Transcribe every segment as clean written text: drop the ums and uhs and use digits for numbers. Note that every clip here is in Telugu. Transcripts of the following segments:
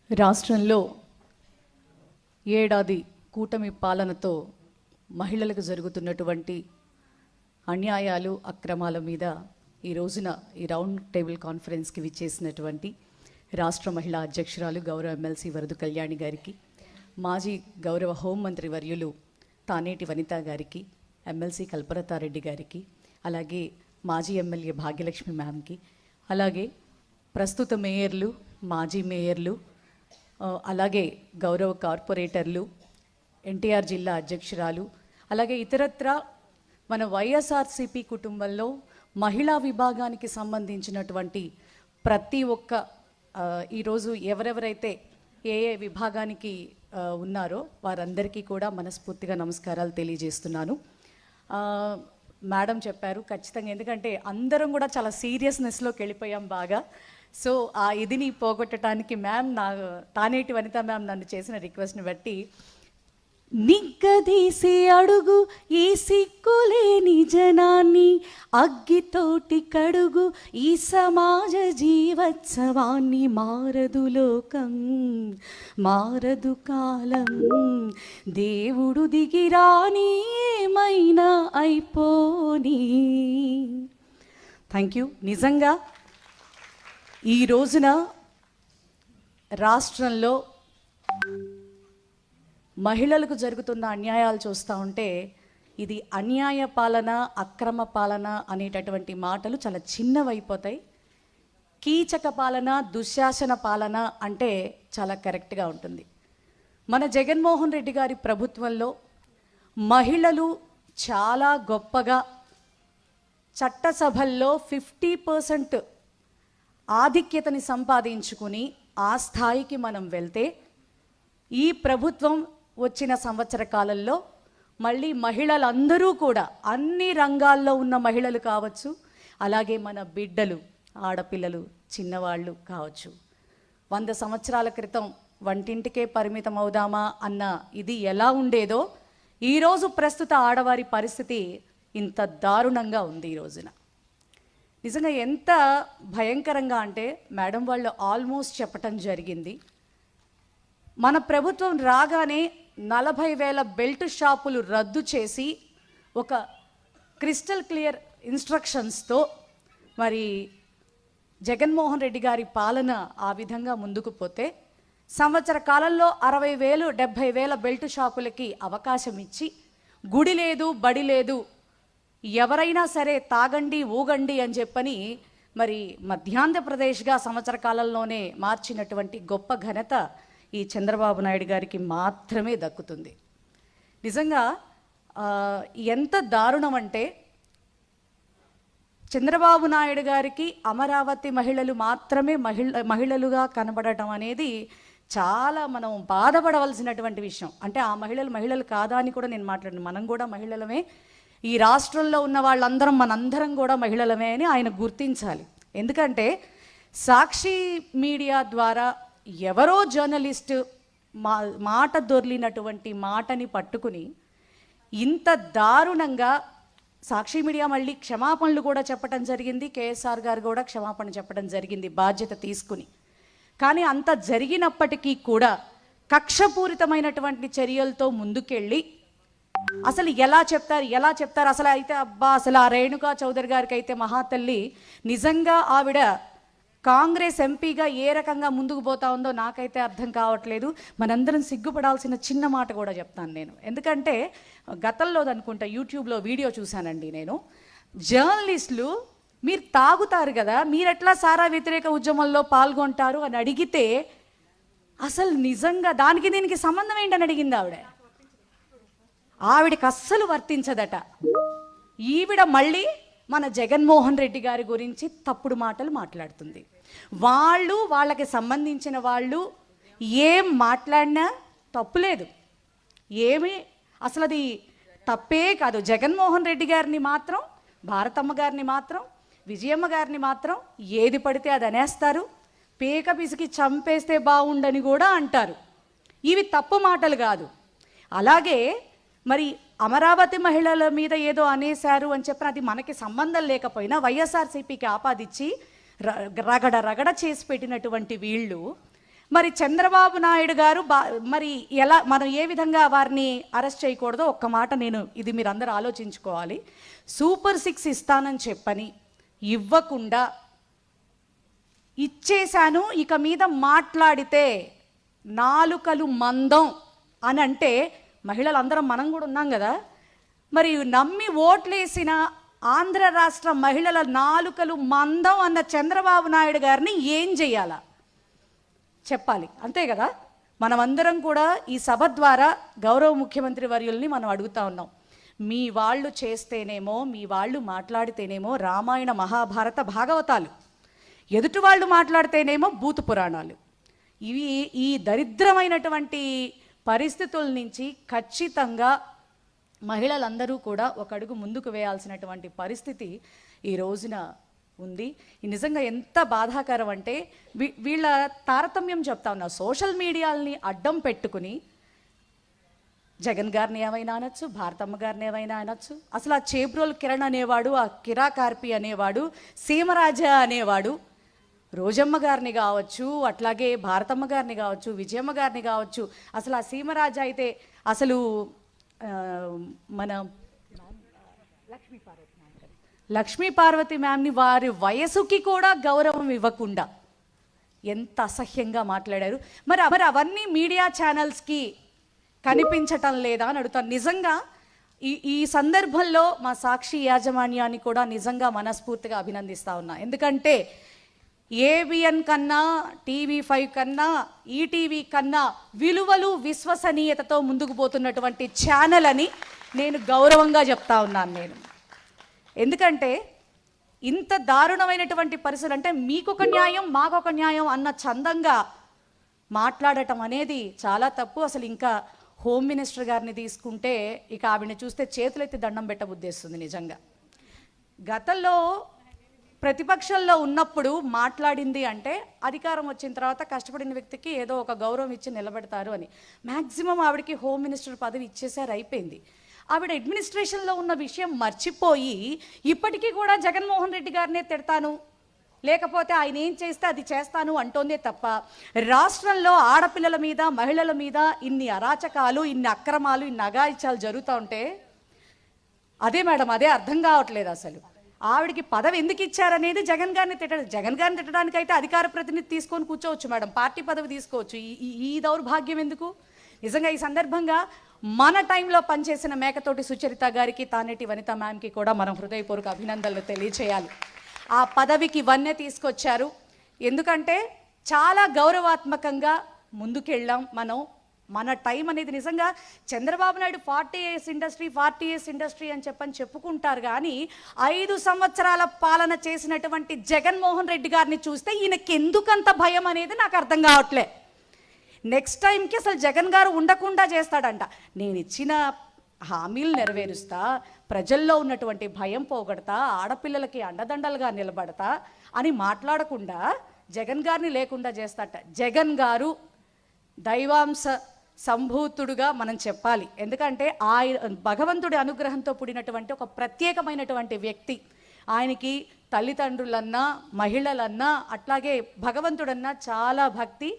రాష్ట్రంలో ఏడాది కూటమి పాలనతో మహిళలకు జరుగుతున్నటువంటి అన్యాయాలు అక్రమాల మీద ఈ రోజున ఈ రౌండ్ టేబుల్ కాన్ఫరెన్స్కి విచ్చేసినటువంటి రాష్ట్ర మహిళా అధ్యక్షురాలు గౌరవ ఎమ్మెల్సీ వరదు కళ్యాణి గారికి, మాజీ గౌరవ హోంమంత్రి వర్యులు తానేటి వనిత గారికి, ఎమ్మెల్సీ కల్పలతారెడ్డి గారికి, అలాగే మాజీ ఎమ్మెల్యే భాగ్యలక్ష్మి మ్యామ్కి, అలాగే ప్రస్తుత మేయర్లు, మాజీ మేయర్లు, అలాగే గౌరవ కార్పొరేటర్లు, ఎన్టీఆర్ జిల్లా అధ్యక్షురాలు, అలాగే ఇతరత్ర మన వైఎస్ఆర్సీపీ కుటుంబంలో మహిళా విభాగానికి సంబంధించినటువంటి ప్రతి ఒక్క ఈరోజు ఎవరెవరైతే ఏ ఏ విభాగానికి ఉన్నారో వారందరికీ కూడా మనస్ఫూర్తిగా నమస్కారాలు తెలియజేస్తున్నాను. మేడం చెప్పారు ఖచ్చితంగా, ఎందుకంటే అందరం కూడా చాలా సీరియస్నెస్లోకి వెళ్ళిపోయాం బాగా. సో ఆ ఇదిని పోగొట్టడానికి మ్యామ్ తానేటి వనిత మ్యామ్ నన్ను చేసిన రిక్వెస్ట్ని బట్టి, నిగ్గదీసి అడుగు ఈ సిగ్గులేని జనాన్ని, అగ్గితోటి కడుగు ఈ సమాజ జీవోత్సవాన్ని, మారదు లోకం మారదు కాలం, దేవుడు దిగిరాని ఏమైనా అయిపోని. Thank you. నిజంగా ఈ రోజున రాష్ట్రంలో మహిళలకు జరుగుతున్న అన్యాయాలు చూస్తూ ఉంటే ఇది అన్యాయ పాలన, అక్రమ పాలన అనేటటువంటి మాటలు చాలా చిన్నవైపోతాయి. కీచక పాలన, దుశ్శాసన పాలన అంటే చాలా కరెక్ట్గా ఉంటుంది. మన జగన్మోహన్ రెడ్డి గారి ప్రభుత్వంలో మహిళలు చాలా గొప్పగా చట్టసభల్లో 50% ఆధిక్యతని సంపాదించుకుని ఆ స్థాయికి మనం వెళ్తే, ఈ ప్రభుత్వం వచ్చిన సంవత్సర కాలంలో మళ్ళీ మహిళలందరూ కూడా అన్ని రంగాల్లో ఉన్న మహిళలు కావచ్చు, అలాగే మన బిడ్డలు, ఆడపిల్లలు, చిన్నవాళ్ళు కావచ్చు, 100 సంవత్సరాల క్రితం వంటింటికే పరిమితం అవుదామా అన్న ఇది ఎలా ఉండేదో ఈరోజు ప్రస్తుత ఆడవారి పరిస్థితి ఇంత దారుణంగా ఉంది. ఈ రోజున నిజంగా ఎంత భయంకరంగా అంటే, మేడం వాళ్ళు ఆల్మోస్ట్ చెప్పటం జరిగింది, మన ప్రభుత్వం రాగానే 40,000 బెల్ట్ షాపులు రద్దు చేసి ఒక క్రిస్టల్ క్లియర్ ఇన్స్ట్రక్షన్స్తో మరి జగన్మోహన్ రెడ్డి గారి పాలన ఆ విధంగా ముందుకు పోతే, సంవత్సర కాలంలో 60,000 70,000 బెల్ట్ షాపులకి అవకాశం ఇచ్చి, గుడి లేదు బడి లేదు, ఎవరైనా సరే తాగండి ఊగండి అని చెప్పని మరి మధ్యాంధ్రప్రదేశ్గా సంవత్సర కాలంలోనే మార్చినటువంటి గొప్ప ఘనత ఈ చంద్రబాబు నాయుడు గారికి మాత్రమే దక్కుతుంది. నిజంగా ఎంత దారుణం అంటే, చంద్రబాబు నాయుడు గారికి అమరావతి మహిళలు మాత్రమే మహిళలుగా కనబడటం అనేది చాలా మనం బాధపడవలసినటువంటి విషయం. అంటే ఆ మహిళలు కాదా అని కూడా నేను మాట్లాడను, మనం కూడా మహిళలమే, ఈ రాష్ట్రంలో ఉన్న వాళ్ళందరం మనందరం కూడా మహిళలమే అని ఆయన గుర్తించాలి. ఎందుకంటే సాక్షి మీడియా ద్వారా ఎవరో జర్నలిస్టు మాట దొర్లినటువంటి మాటని పట్టుకుని ఇంత దారుణంగా సాక్షి మీడియా మళ్ళీ క్షమాపణలు కూడా చెప్పడం జరిగింది, కేఎస్ఆర్ గారు కూడా క్షమాపణ చెప్పడం జరిగింది బాధ్యత తీసుకుని. కానీ అంత జరిగినప్పటికీ కూడా కక్షపూరితమైనటువంటి చర్యలతో ముందుకెళ్ళి అసలు ఎలా చెప్తారు అసలు అయితే అసలు ఆ రేణుకా చౌదరి గారికి అయితే మహాతల్లి నిజంగా ఆవిడ కాంగ్రెస్ ఎంపీగా ఏ రకంగా ముందుకు పోతా ఉందో నాకైతే అర్థం కావట్లేదు. మనందరం సిగ్గుపడాల్సిన చిన్న మాట కూడా చెప్తాను నేను, ఎందుకంటే గతంలో అనుకుంటా యూట్యూబ్లో వీడియో చూశానండి నేను, జర్నలిస్టులు మీరు తాగుతారు కదా, మీరెట్లా సారా వ్యతిరేక ఉద్యమంలో పాల్గొంటారు అని అడిగితే అసలు నిజంగా దానికి దీనికి సంబంధం ఏంటని అడిగింది ఆవిడకి అస్సలు వర్తించదట. ఈవిడ మళ్ళీ మన జగన్మోహన్ రెడ్డి గారి గురించి తప్పుడు మాటలు మాట్లాడుతుంది. వాళ్ళకి సంబంధించిన వాళ్ళు ఏం మాట్లాడినా తప్పులేదు, ఏమీ అసలు అది తప్పే కాదు. జగన్మోహన్ రెడ్డి గారిని మాత్రం, భారతమ్మ గారిని మాత్రం, విజయమ్మ గారిని మాత్రం ఏది పడితే అది అనేస్తారు, పేక పిసికి చంపేస్తే బాగుండని కూడా అంటారు. ఇవి తప్పు మాటలు కాదు. అలాగే మరి అమరావతి మహిళల మీద ఏదో అనేశారు అని చెప్పిన అది మనకి సంబంధం లేకపోయినా వైఎస్ఆర్సీపీకి ఆపాదించి రగడ చేసి పెట్టినటువంటి వీళ్ళు మరి చంద్రబాబు నాయుడు గారు మరి ఎలా మనం ఏ విధంగా వారిని అరెస్ట్ చేయకూడదో ఒక్క మాట ఇది మీరు అందరూ ఆలోచించుకోవాలి. సూపర్ 6 ఇస్తానని చెప్పని ఇవ్వకుండా ఇచ్చేశాను, ఇక మీద మాట్లాడితే నాలుకలు మందం అని అంటే మహిళలందరం మనం కూడా ఉన్నాం కదా. మరి నమ్మి ఓట్లేసిన ఆంధ్ర రాష్ట్ర మహిళల నాలుకలు మందం అన్న చంద్రబాబు నాయుడు గారిని ఏం చేయాలా చెప్పాలి, అంతే కదా. మనమందరం కూడా ఈ సభ ద్వారా గౌరవ ముఖ్యమంత్రి వర్యుల్ని మనం అడుగుతా ఉన్నాం. మీ వాళ్ళు చేస్తేనేమో, మీ వాళ్ళు మాట్లాడితేనేమో రామాయణ మహాభారత భాగవతాలు, ఎదుటి వాళ్ళు మాట్లాడితేనేమో భూత పురాణాలు. ఇవి ఈ దరిద్రమైనటువంటి పరిస్థితుల నుంచి ఖచ్చితంగా మహిళలందరూ కూడా ఒక అడుగు ముందుకు వేయాల్సినటువంటి పరిస్థితి ఈ రోజున ఉంది. నిజంగా ఎంత బాధాకరం అంటే వీళ్ళ తారతమ్యం చెప్తా ఉన్నా. సోషల్ మీడియాల్ని అడ్డం పెట్టుకుని జగన్ గారిని ఏమైనా అనొచ్చు, భారతమ్మ గారిని ఏమైనా అనొచ్చు. అసలు ఆ చేబ్రోల్ కిరణ్ అనేవాడు, ఆ కిరా కార్పి అనేవాడు, సీమరాజా అనేవాడు రోజమ్మ గారిని కావచ్చు, అట్లాగే భారతమ్మ గారిని కావచ్చు, విజయమ్మ గారిని కావచ్చు. అసలు ఆ సీమరాజా అయితే అసలు మన లక్ష్మీ పార్వతి మ్యామ్ని వారి వయసుకి కూడా గౌరవం ఇవ్వకుండా ఎంత అసహ్యంగా మాట్లాడారు. మరి అవన్నీ మీడియా ఛానల్స్కి కనిపించటం లేదా అని అడుగుతాను. నిజంగా ఈ సందర్భంలో మా సాక్షి యాజమాన్యాన్ని కూడా నిజంగా మనస్ఫూర్తిగా అభినందిస్తా ఉన్నా. ఎందుకంటే ఏబిఎన్ కన్నా, TV5 కన్నా, ఈటీవీ కన్నా విలువలు విశ్వసనీయతతో ముందుకు పోతున్నటువంటి ఛానల్ అని నేను గౌరవంగా చెప్తా ఉన్నాను. ఎందుకంటే ఇంత దారుణమైనటువంటి పరిస్థితులు అంటే మీకొక న్యాయం మాకొక న్యాయం అన్న చందంగా మాట్లాడటం అనేది చాలా తప్పు. అసలు ఇంకా హోమ్ మినిస్టర్ గారిని తీసుకుంటే ఇక ఆవిడని చూస్తే చేతులెత్తి దండం పెట్టబుద్దేస్తుంది. నిజంగా గతంలో ప్రతిపక్షంలో ఉన్నప్పుడు మాట్లాడింది అంటే అధికారం వచ్చిన తర్వాత కష్టపడిన వ్యక్తికి ఏదో ఒక గౌరవం ఇచ్చి నిలబెడతారు అని. మ్యాక్సిమం ఆవిడకి హోమ్ మినిస్టర్ పదవి ఇచ్చేసారు, అయిపోయింది. ఆవిడ అడ్మినిస్ట్రేషన్లో ఉన్న విషయం మర్చిపోయి ఇప్పటికీ కూడా జగన్మోహన్ రెడ్డి గారినే తిడతాను, లేకపోతే ఆయన ఏం చేస్తే అది చేస్తాను అంటోందే తప్ప రాష్ట్రంలో ఆడపిల్లల మీద, మహిళల మీద ఇన్ని అరాచకాలు, ఇన్ని అక్రమాలు, ఇన్ని అఘాయిత్యాలు జరుగుతూ ఉంటే అదే మేడం, అదే అర్థం కావట్లేదు. అసలు ఆవిడికి పదవి ఎందుకు ఇచ్చారనేది జగన్ గారిని తిట్టడానికి అయితే అధికార ప్రతినిధి తీసుకొని కూర్చోవచ్చు మేడం, పార్టీ పదవి తీసుకోవచ్చు. ఈ దౌర్భాగ్యం ఎందుకు? నిజంగా ఈ సందర్భంగా మన టైంలో పనిచేసిన మేకతోటి సుచరిత గారికి, తానేటి వనిత మ్యామ్కి కూడా మనం హృదయపూర్వక అభినందనలు తెలియచేయాలి. ఆ పదవికి వన్నె తీసుకొచ్చారు. ఎందుకంటే చాలా గౌరవాత్మకంగా ముందుకెళ్ళాం మనం. మన టైం అనేది నిజంగా చంద్రబాబు నాయుడు 40 years ఇండస్ట్రీ అని చెప్పుకుంటారు. కానీ 5 సంవత్సరాల పాలన చేసినటువంటి జగన్మోహన్ రెడ్డి గారిని చూస్తే ఈయనకి ఎందుకంత భయం అనేది నాకు అర్థం కావట్లే. నెక్స్ట్ టైంకి అసలు జగన్ గారు ఉండకుండా చేస్తాడంట. నేను ఇచ్చిన హామీలు నెరవేరుస్తా, ప్రజల్లో ఉన్నటువంటి భయం పోగొడతా, ఆడపిల్లలకి అండదండలుగా నిలబడతా అని మాట్లాడకుండా జగన్ గారిని లేకుండా చేస్తాట. జగన్ గారు దైవాంశ సంభూతుడుగా మనం చెప్పాలి. ఎందుకంటే భగవంతుడి అనుగ్రహంతో పుడినటువంటి ఒక ప్రత్యేకమైనటువంటి వ్యక్తి. ఆయనకి తల్లిదండ్రులన్నా, మహిళలన్నా, అట్లాగే భగవంతుడన్నా చాలా భక్తి.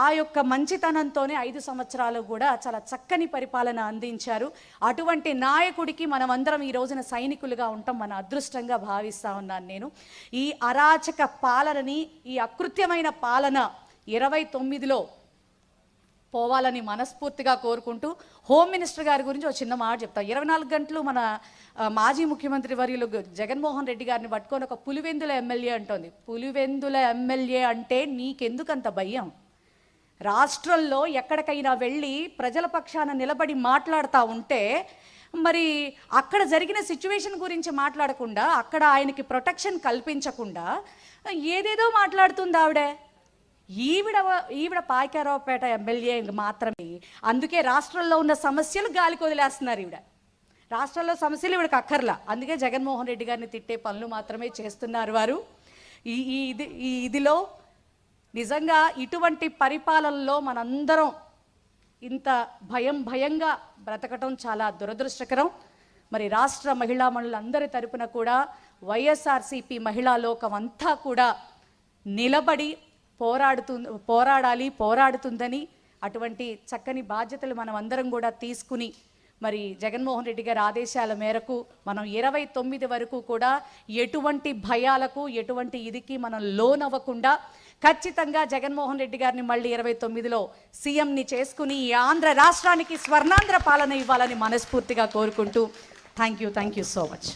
ఆ యొక్క మంచితనంతోనే 5 సంవత్సరాలు కూడా చాలా చక్కని పరిపాలన అందించారు. అటువంటి నాయకుడికి మనం అందరం ఈ రోజున సైనికులుగా ఉంటాం, మన అదృష్టంగా భావిస్తా ఉన్నాను నేను. ఈ అరాచక పాలనని, ఈ అకృత్యమైన పాలన 29లో పోవాలని మనస్ఫూర్తిగా కోరుకుంటూ హోమ్ మినిస్టర్ గారి గురించి ఒక చిన్న మాట చెప్తా. 24 గంటలు మన మాజీ ముఖ్యమంత్రి వర్యులు జగన్మోహన్ రెడ్డి గారిని పట్టుకొని ఒక పులివెందుల ఎమ్మెల్యే అంటోంది. పులివెందుల ఎమ్మెల్యే అంటే నీకెందుకంత భయం? రాష్ట్రంలో ఎక్కడికైనా వెళ్ళి ప్రజల పక్షాన నిలబడి మాట్లాడుతూ ఉంటే మరి అక్కడ జరిగిన సిచ్యువేషన్ గురించి మాట్లాడకుండా, అక్కడ ఆయనకి ప్రొటెక్షన్ కల్పించకుండా ఏదేదో మాట్లాడుతుంది ఆవిడే. ఈవిడ పాయకారావుపేట ఎమ్మెల్యే మాత్రమే. అందుకే రాష్ట్రంలో ఉన్న సమస్యలు గాలికి వదిలేస్తున్నారు. రాష్ట్రంలో సమస్యలు ఈవిడకి అక్కర్లా. అందుకే జగన్మోహన్ రెడ్డి గారిని తిట్టే పనులు మాత్రమే చేస్తున్నారు వారు. ఇదిలో నిజంగా ఇటువంటి పరిపాలనలో మనందరం ఇంత భయంగా బ్రతకటం చాలా దురదృష్టకరం. మరి రాష్ట్ర మహిళామణులందరి తరపున కూడా వైఎస్ఆర్సీపీ మహిళా లోకం అంతా కూడా నిలబడి పోరాడుతుందని అటువంటి చక్కని బాధ్యతలు మనం అందరం కూడా తీసుకుని మరి జగన్మోహన్ రెడ్డి గారి ఆదేశాల మేరకు మనం 29 వరకు కూడా ఎటువంటి భయాలకు ఎటువంటి ఇదికి మనం లోనవ్వకుండా ఖచ్చితంగా జగన్మోహన్ రెడ్డి గారిని మళ్ళీ 29లో సీఎంని చేసుకుని ఈ ఆంధ్ర రాష్ట్రానికి స్వర్ణాంధ్ర పాలన ఇవ్వాలని మనస్ఫూర్తిగా కోరుకుంటూ థ్యాంక్ యూ సో మచ్.